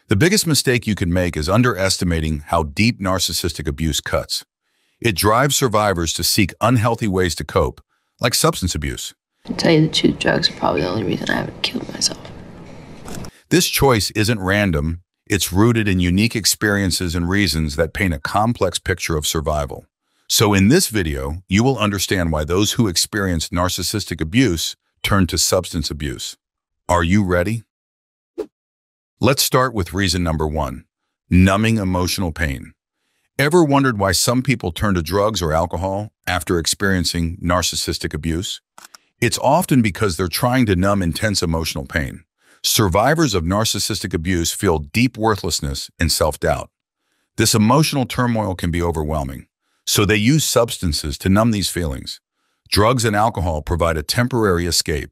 The biggest mistake you can make is underestimating how deep narcissistic abuse cuts. It drives survivors to seek unhealthy ways to cope, like substance abuse. To tell you the truth, drugs are probably the only reason I haven't killed myself. This choice isn't random. It's rooted in unique experiences and reasons that paint a complex picture of survival. So in this video, you will understand why those who experience narcissistic abuse turn to substance abuse. Are you ready? Let's start with reason number 1, numbing emotional pain. Ever wondered why some people turn to drugs or alcohol after experiencing narcissistic abuse? It's often because they're trying to numb intense emotional pain. Survivors of narcissistic abuse feel deep worthlessness and self-doubt. This emotional turmoil can be overwhelming, so they use substances to numb these feelings. Drugs and alcohol provide a temporary escape.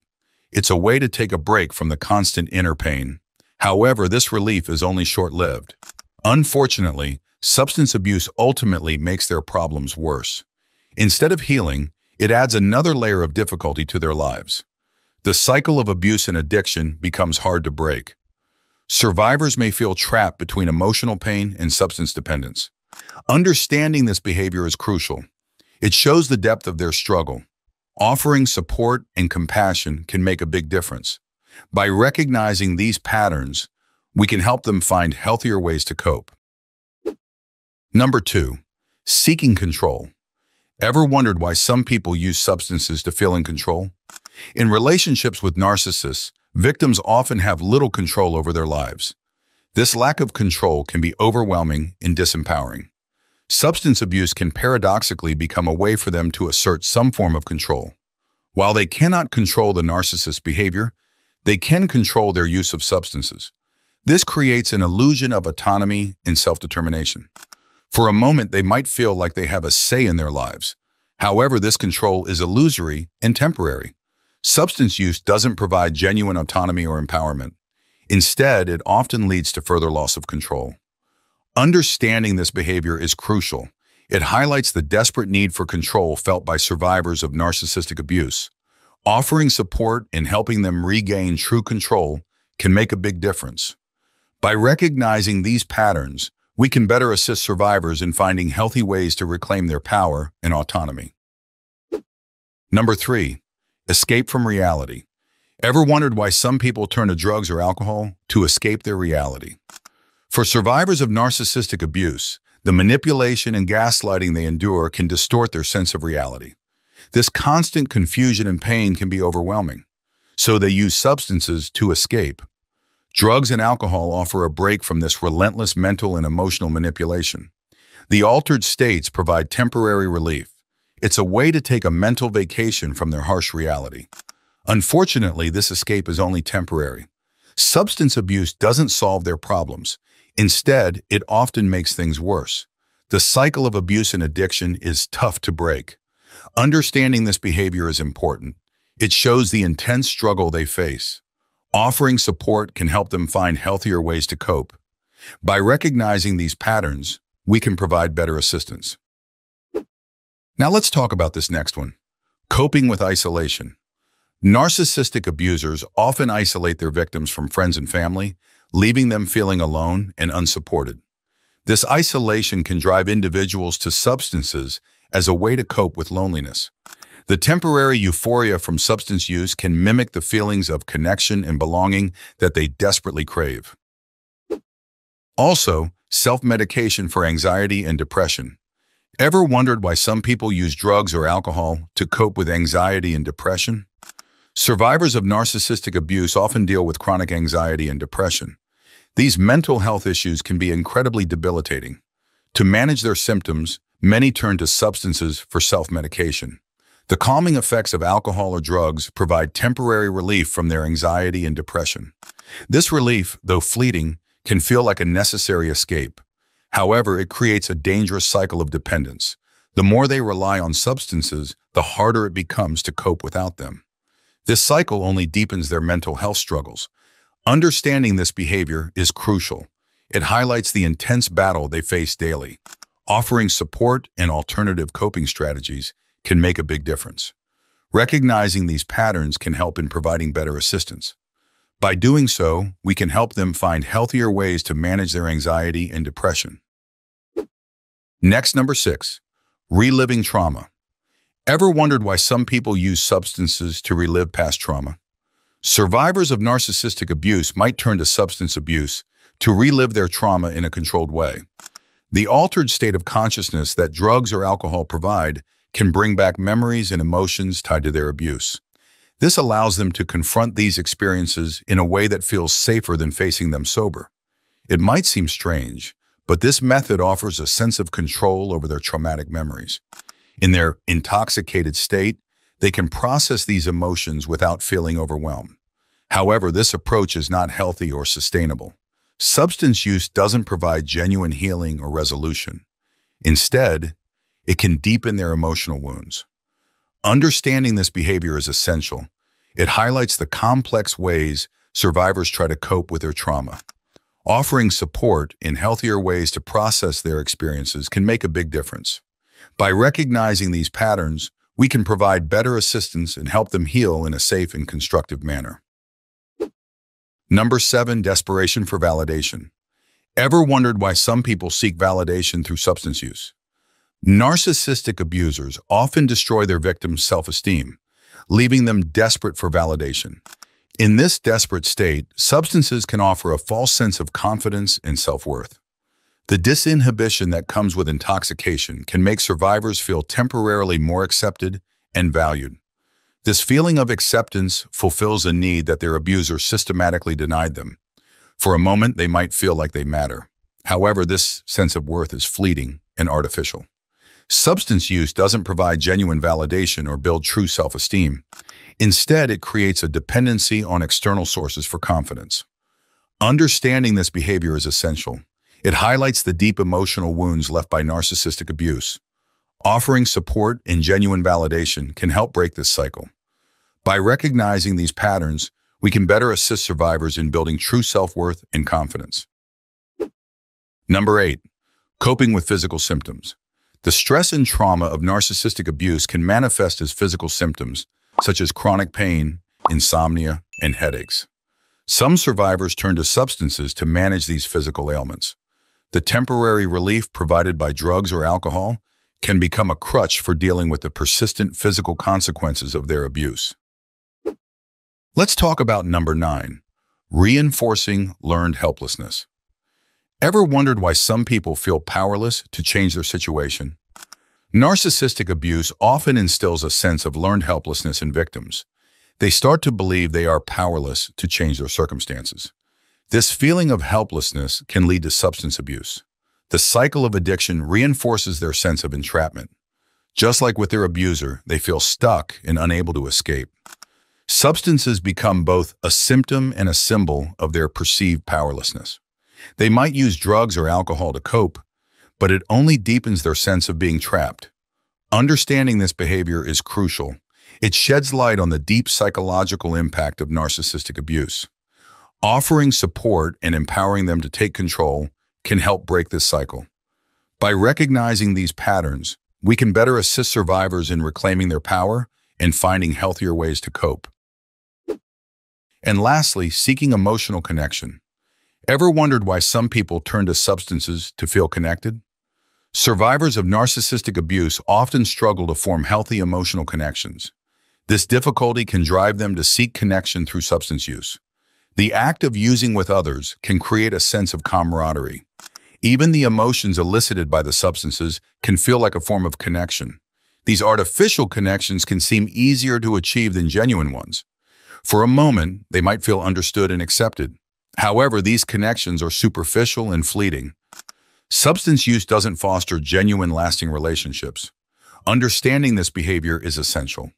It's a way to take a break from the constant inner pain. However, this relief is only short-lived. Unfortunately, substance abuse ultimately makes their problems worse. Instead of healing, it adds another layer of difficulty to their lives. The cycle of abuse and addiction becomes hard to break. Survivors may feel trapped between emotional pain and substance dependence. Understanding this behavior is crucial. It shows the depth of their struggle. Offering support and compassion can make a big difference. By recognizing these patterns, we can help them find healthier ways to cope. Number 2, seeking control. Ever wondered why some people use substances to feel in control? In relationships with narcissists, victims often have little control over their lives. This lack of control can be overwhelming and disempowering. Substance abuse can paradoxically become a way for them to assert some form of control. While they cannot control the narcissist's behavior, they can control their use of substances. This creates an illusion of autonomy and self-determination. For a moment, they might feel like they have a say in their lives. However, this control is illusory and temporary. Substance use doesn't provide genuine autonomy or empowerment. Instead, it often leads to further loss of control. Understanding this behavior is crucial. It highlights the desperate need for control felt by survivors of narcissistic abuse. Offering support and helping them regain true control can make a big difference. By recognizing these patterns, we can better assist survivors in finding healthy ways to reclaim their power and autonomy. Number 3, escape from reality. Ever wondered why some people turn to drugs or alcohol to escape their reality? For survivors of narcissistic abuse, the manipulation and gaslighting they endure can distort their sense of reality. This constant confusion and pain can be overwhelming, so they use substances to escape. Drugs and alcohol offer a break from this relentless mental and emotional manipulation. The altered states provide temporary relief. It's a way to take a mental vacation from their harsh reality. Unfortunately, this escape is only temporary. Substance abuse doesn't solve their problems. Instead, it often makes things worse. The cycle of abuse and addiction is tough to break. Understanding this behavior is important. It shows the intense struggle they face. Offering support can help them find healthier ways to cope. By recognizing these patterns, we can provide better assistance. Now let's talk about this next one, coping with isolation. Narcissistic abusers often isolate their victims from friends and family, leaving them feeling alone and unsupported. This isolation can drive individuals to substances as a way to cope with loneliness. The temporary euphoria from substance use can mimic the feelings of connection and belonging that they desperately crave. Also, self-medication for anxiety and depression. Ever wondered why some people use drugs or alcohol to cope with anxiety and depression? Survivors of narcissistic abuse often deal with chronic anxiety and depression. These mental health issues can be incredibly debilitating. To manage their symptoms, many turn to substances for self-medication. The calming effects of alcohol or drugs provide temporary relief from their anxiety and depression. This relief, though fleeting, can feel like a necessary escape. However, it creates a dangerous cycle of dependence. The more they rely on substances, the harder it becomes to cope without them. This cycle only deepens their mental health struggles. Understanding this behavior is crucial. It highlights the intense battle they face daily. Offering support and alternative coping strategies can make a big difference. Recognizing these patterns can help in providing better assistance. By doing so, we can help them find healthier ways to manage their anxiety and depression. Next, number 6, reliving trauma. Ever wondered why some people use substances to relive past trauma? Survivors of narcissistic abuse might turn to substance abuse to relive their trauma in a controlled way. The altered state of consciousness that drugs or alcohol provide can bring back memories and emotions tied to their abuse. This allows them to confront these experiences in a way that feels safer than facing them sober. It might seem strange, but this method offers a sense of control over their traumatic memories. In their intoxicated state, they can process these emotions without feeling overwhelmed. However, this approach is not healthy or sustainable. Substance use doesn't provide genuine healing or resolution. Instead, it can deepen their emotional wounds. Understanding this behavior is essential. It highlights the complex ways survivors try to cope with their trauma. Offering support in healthier ways to process their experiences can make a big difference. By recognizing these patterns, we can provide better assistance and help them heal in a safe and constructive manner. Number 7, desperation for validation. Ever wondered why some people seek validation through substance use? Narcissistic abusers often destroy their victims' self-esteem, leaving them desperate for validation. In this desperate state, substances can offer a false sense of confidence and self-worth. The disinhibition that comes with intoxication can make survivors feel temporarily more accepted and valued. This feeling of acceptance fulfills a need that their abuser systematically denied them. For a moment, they might feel like they matter. However, this sense of worth is fleeting and artificial. Substance use doesn't provide genuine validation or build true self-esteem. Instead, it creates a dependency on external sources for confidence. Understanding this behavior is essential. It highlights the deep emotional wounds left by narcissistic abuse. Offering support and genuine validation can help break this cycle. By recognizing these patterns, we can better assist survivors in building true self-worth and confidence. Number 8, coping with physical symptoms. The stress and trauma of narcissistic abuse can manifest as physical symptoms, such as chronic pain, insomnia, and headaches. Some survivors turn to substances to manage these physical ailments. The temporary relief provided by drugs or alcohol can become a crutch for dealing with the persistent physical consequences of their abuse. Let's talk about number 9, reinforcing learned helplessness. Ever wondered why some people feel powerless to change their situation? Narcissistic abuse often instills a sense of learned helplessness in victims. They start to believe they are powerless to change their circumstances. This feeling of helplessness can lead to substance abuse. The cycle of addiction reinforces their sense of entrapment. Just like with their abuser, they feel stuck and unable to escape. Substances become both a symptom and a symbol of their perceived powerlessness. They might use drugs or alcohol to cope, but it only deepens their sense of being trapped. Understanding this behavior is crucial. It sheds light on the deep psychological impact of narcissistic abuse. Offering support and empowering them to take control can help break this cycle. By recognizing these patterns, we can better assist survivors in reclaiming their power and finding healthier ways to cope. And lastly, seeking emotional connection. Ever wondered why some people turn to substances to feel connected? Survivors of narcissistic abuse often struggle to form healthy emotional connections. This difficulty can drive them to seek connection through substance use. The act of using with others can create a sense of camaraderie. Even the emotions elicited by the substances can feel like a form of connection. These artificial connections can seem easier to achieve than genuine ones. For a moment, they might feel understood and accepted. However, these connections are superficial and fleeting. Substance use doesn't foster genuine, lasting relationships. Understanding this behavior is essential.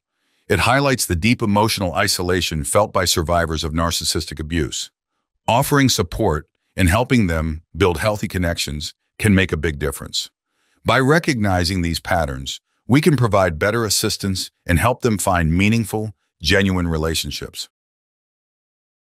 It highlights the deep emotional isolation felt by survivors of narcissistic abuse. Offering support and helping them build healthy connections can make a big difference. By recognizing these patterns, we can provide better assistance and help them find meaningful, genuine relationships.